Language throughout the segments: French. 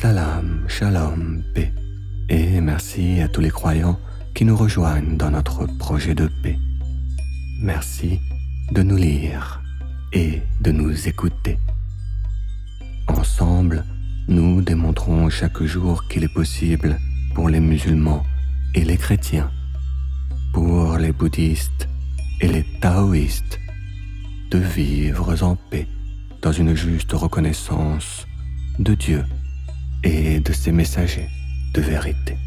Salam, shalom, paix, et merci à tous les croyants qui nous rejoignent dans notre projet de paix. Merci de nous lire et de nous écouter. Ensemble, nous démontrons chaque jour qu'il est possible pour les musulmans et les chrétiens, pour les bouddhistes et les taoïstes, de vivre en paix dans une juste reconnaissance de Dieu et de ses messagers de vérité.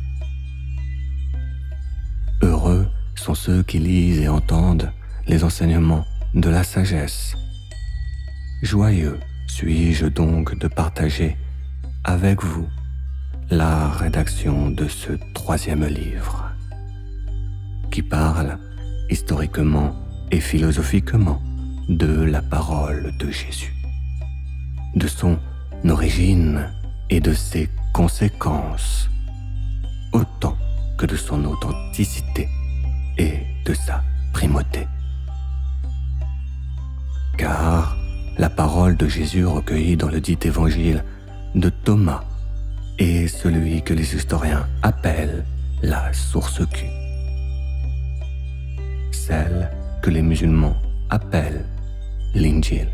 Heureux sont ceux qui lisent et entendent les enseignements de la sagesse. Joyeux suis-je donc de partager avec vous la rédaction de ce 3e livre, qui parle historiquement et philosophiquement de la parole de Jésus, de son origine et de ses conséquences, autant que de son authenticité et de sa primauté. Car la parole de Jésus recueillie dans le dit évangile de Thomas est celui que les historiens appellent la source Q, celle que les musulmans appellent l'Injil.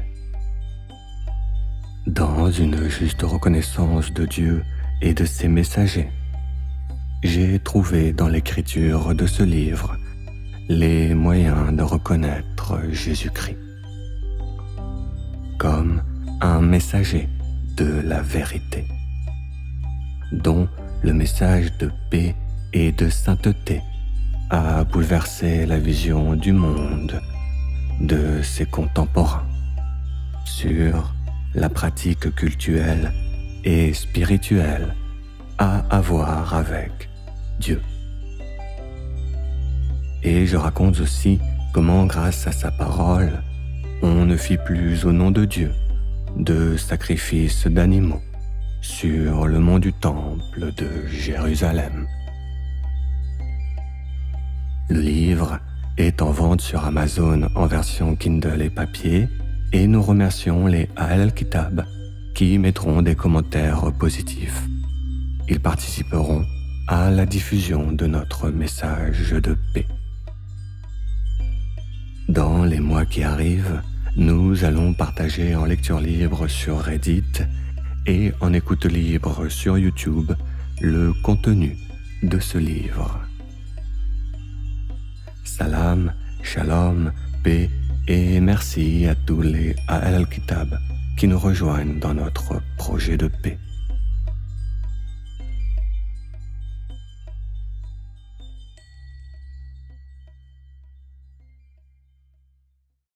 Dans une juste reconnaissance de Dieu et de ses messagers, j'ai trouvé dans l'écriture de ce livre les moyens de reconnaître Jésus-Christ comme un messager de la vérité, dont le message de paix et de sainteté a bouleversé la vision du monde de ses contemporains sur la pratique cultuelle et spirituelle à avoir avec Dieu. Et je raconte aussi comment, grâce à sa parole, on ne fit plus au nom de Dieu de sacrifices d'animaux sur le mont du Temple de Jérusalem. Le livre est en vente sur Amazon en version Kindle et papier, et nous remercions les Ahl al-Kitab qui mettront des commentaires positifs. Ils participeront à la diffusion de notre message de paix. Dans les mois qui arrivent, nous allons partager en lecture libre sur Reddit et en écoute libre sur YouTube le contenu de ce livre. Salam, shalom, paix et merci à tous les Ahl al-Kitab qui nous rejoignent dans notre projet de paix.